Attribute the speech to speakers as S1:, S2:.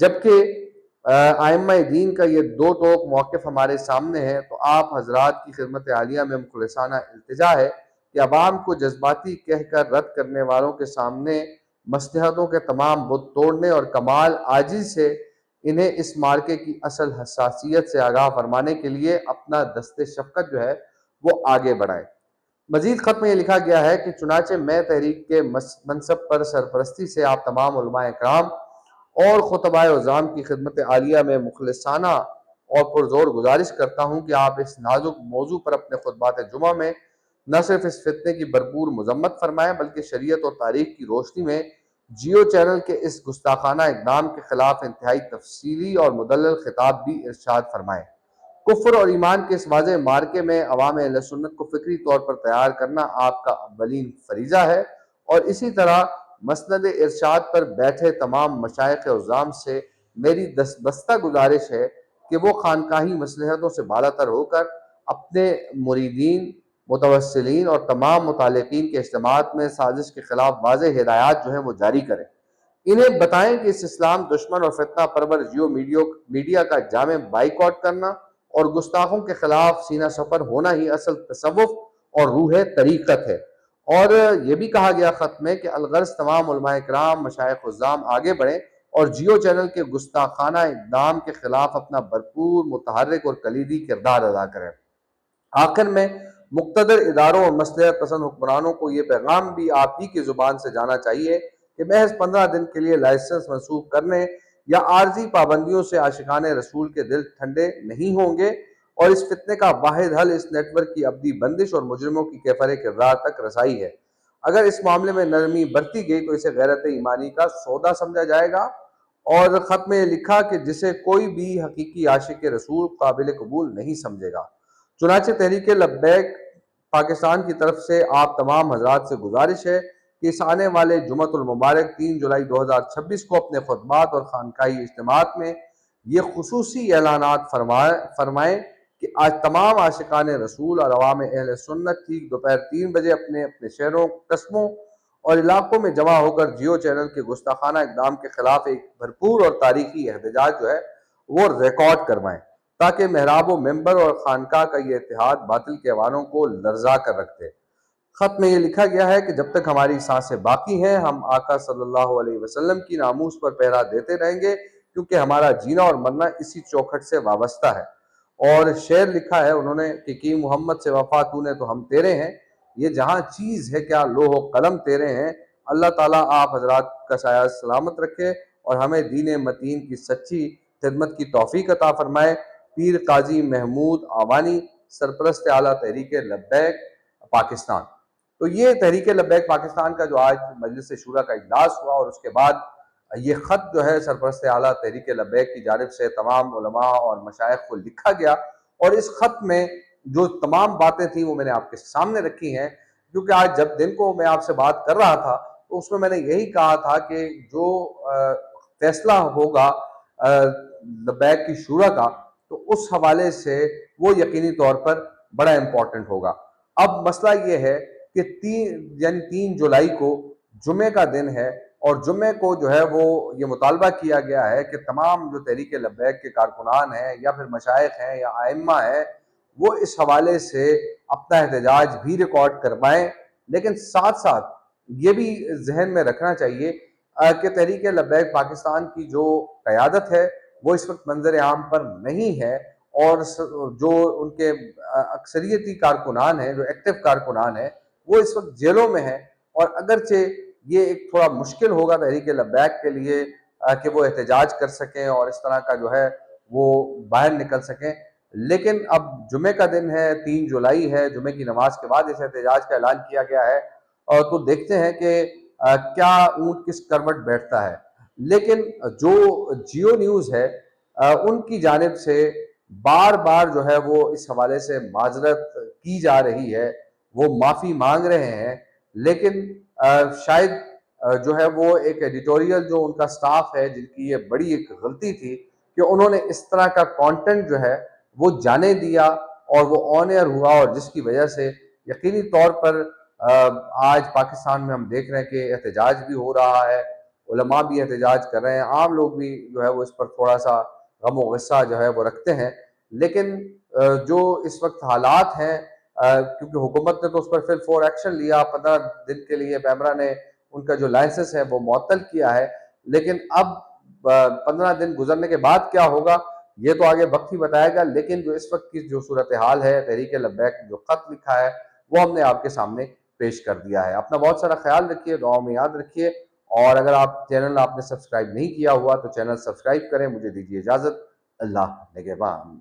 S1: جبکہ ائمہ دین کا یہ دو ٹوک موقف ہمارے سامنے ہے، تو آپ حضرات کی خدمت عالیہ میں مخلصانہ التجا ہے کہ عوام کو جذباتی کہہ کر رد کرنے والوں کے سامنے مصلحتوں کے تمام بت توڑنے اور کمال عاجزی سے انہیں اس مارکے کی اصل حساسیت سے آگاہ فرمانے کے لیے اپنا دست شفقت جو ہے وہ آگے بڑھائیں۔ مزید خط میں یہ لکھا گیا ہے کہ چنانچہ میں تحریک کے منصب پر سرپرستی سے آپ تمام علماء کرام اور خطباء عظام کی خدمت عالیہ میں مخلصانہ اور پرزور گزارش کرتا ہوں کہ آپ اس نازک موضوع پر اپنے خطبات جمعہ میں نہ صرف اس فتنے کی بھرپور مذمت فرمائیں بلکہ شریعت اور تاریخ کی روشنی میں جیو چینل کے اس گستاخانہ اقدام کے خلاف انتہائی تفصیلی اور مدلل خطاب بھی ارشاد فرمائیں۔ کفر اور ایمان کے اس واضح مارکے میں عوام اہل سنت کو فکری طور پر تیار کرنا آپ کا اولین فریضہ ہے، اور اسی طرح مسند ارشاد پر بیٹھے تمام مشائخ عظام سے میری دستبستہ گزارش ہے کہ وہ خانقاہی مصلحتوں سے بالاتر ہو کر اپنے مریدین، متوسلین اور تمام متعلقین کے اجتماعات میں سازش کے خلاف واضح ہدایات جو ہیں وہ جاری کریں۔ انہیں بتائیں کہ اس اسلام دشمن اور فتنہ پرور جیو میڈیا کا جامع بائیکاٹ کرنا اور گستاخوں کے خلاف سینہ سپر ہونا ہی اصل تصوف اور روح طریقت ہے۔ اور یہ بھی کہا گیا خط میں کہ الغرض تمام علماء کرام، مشائخ عظام آگے بڑھیں اور جیو چینل کے گستاخانہ اقدام کے خلاف اپنا بھرپور، متحرک اور کلیدی کردار ادا کریں۔ آخر میں مقتدر اداروں اور مصلحت پسند حکمرانوں کو یہ پیغام بھی آپ ہی کی زبان سے جانا چاہیے کہ محض 15 دن کے لیے لائسنس منسوخ کرنے یا عارضی پابندیوں سے عاشقان رسول کے دل ٹھنڈے نہیں ہوں گے، اور اس فتنے کا واحد حل اس نیٹ ورک کی ابدی بندش اور مجرموں کی کیفر کردار تک رسائی ہے۔ اگر اس معاملے میں نرمی برتی گئی تو اسے غیرت ایمانی کا سودا سمجھا جائے گا۔ اور خط میں یہ لکھا کہ جسے کوئی بھی حقیقی عاشق رسول قابل قبول نہیں سمجھے گا۔ چنانچہ تحریک لبیک پاکستان کی طرف سے آپ تمام حضرات سے گزارش ہے کہ اس آنے والے جمعۃ المبارک 3 جولائی 2026 کو اپنے خطبات اور خانقاہی اجتماعات میں یہ خصوصی اعلانات فرمائیں کہ آج تمام عاشقان رسول اور عوام اہل سنت ٹھیک دوپہر 3 بجے اپنے اپنے شہروں، قصبوں اور علاقوں میں جمع ہو کر جیو چینل کے گستاخانہ اقدام کے خلاف ایک بھرپور اور تاریخی احتجاج جو ہے وہ ریکارڈ کروائیں، تاکہ محراب و منبر اور خانقاہ کا یہ اتحاد باطل کے ایوانوں کو لرزا کر رکھ دے۔ خط میں یہ لکھا گیا ہے کہ جب تک ہماری سانسیں باقی ہیں ہم آقا صلی اللہ علیہ وسلم کی ناموس پر پہرا دیتے رہیں گے، کیونکہ ہمارا جینا اور مرنا اسی چوکھٹ سے وابستہ ہے۔ اور شعر لکھا ہے انہوں نے کہ کی محمد سے وفا تو نے تو ہم تیرے ہیں، یہ جہاں چیز ہے کیا لوح و قلم تیرے ہیں۔ اللہ تعالیٰ آپ حضرات کا سایہ سلامت رکھے اور ہمیں دین متین کی سچی خدمت کی توفیق عطا فرمائے۔ پیر قاضی محمود آوانی، سرپرست اعلیٰ تحریک لبیک پاکستان۔ تو یہ تحریک لبیک پاکستان کا جو آج مجلس شورا کا اجلاس ہوا، اور اس کے بعد یہ خط جو ہے سرپرست اعلیٰ تحریک لبیک کی جانب سے تمام علماء اور مشائخ کو لکھا گیا، اور اس خط میں جو تمام باتیں تھیں وہ میں نے آپ کے سامنے رکھی ہیں، کیونکہ آج جب دن کو میں آپ سے بات کر رہا تھا تو اس میں نے یہی کہا تھا کہ جو فیصلہ ہوگا لبیک کی شورا کا، تو اس حوالے سے وہ یقینی طور پر بڑا امپورٹنٹ ہوگا۔ اب مسئلہ یہ ہے کہ 3 جولائی کو جمعے کا دن ہے، اور جمعے کو جو ہے وہ یہ مطالبہ کیا گیا ہے کہ تمام جو تحریک لبیک کے کارکنان ہیں یا پھر مشائخ ہیں یا ائمہ ہیں وہ اس حوالے سے اپنا احتجاج بھی ریکارڈ کروائیں، لیکن ساتھ ساتھ یہ بھی ذہن میں رکھنا چاہیے کہ تحریک لبیک پاکستان کی جو قیادت ہے وہ اس وقت منظر عام پر نہیں ہے، اور جو ان کے اکثریتی کارکنان ہیں، جو ایکٹیو کارکنان ہیں، وہ اس وقت جیلوں میں ہیں، اور اگرچہ یہ ایک تھوڑا مشکل ہوگا تحریک لبیک کے لیے کہ وہ احتجاج کر سکیں اور اس طرح کا جو ہے وہ باہر نکل سکیں، لیکن اب جمعے کا دن ہے، 3 جولائی ہے، جمعے کی نماز کے بعد اس احتجاج کا اعلان کیا گیا ہے، اور تو دیکھتے ہیں کہ کیا اونٹ کس کروٹ بیٹھتا ہے۔ لیکن جو جیو نیوز ہے ان کی جانب سے بار بار جو ہے وہ اس حوالے سے معذرت کی جا رہی ہے، وہ معافی مانگ رہے ہیں، لیکن شاید جو ہے وہ ایک ایڈیٹوریل جو ان کا سٹاف ہے جن کی یہ بڑی ایک غلطی تھی کہ انہوں نے اس طرح کا کانٹینٹ جو ہے وہ جانے دیا اور وہ آن ایئر ہوا، اور جس کی وجہ سے یقینی طور پر آج پاکستان میں ہم دیکھ رہے ہیں کہ احتجاج بھی ہو رہا ہے، علماء بھی احتجاج کر رہے ہیں، عام لوگ بھی جو ہے وہ اس پر تھوڑا سا غم و غصہ جو ہے وہ رکھتے ہیں، لیکن جو اس وقت حالات ہیں، کیونکہ حکومت نے تو اس پر پھر فور ایکشن لیا، 15 دن کے لیے پیمرا نے ان کا جو لائسنس ہے وہ معطل کیا ہے، لیکن اب 15 دن گزرنے کے بعد کیا ہوگا یہ تو آگے وقت ہی بتائے گا، لیکن جو اس وقت کی جو صورتحال ہے، تحریک لبیک جو خط لکھا ہے وہ ہم نے آپ کے سامنے پیش کر دیا ہے۔ اپنا بہت سارا خیال رکھیے، دعاؤں میں یاد رکھیے، اور اگر آپ نے سبسکرائب نہیں کیا ہوا تو چینل سبسکرائب کریں۔ مجھے دیجیے اجازت، اللہ نگہبان۔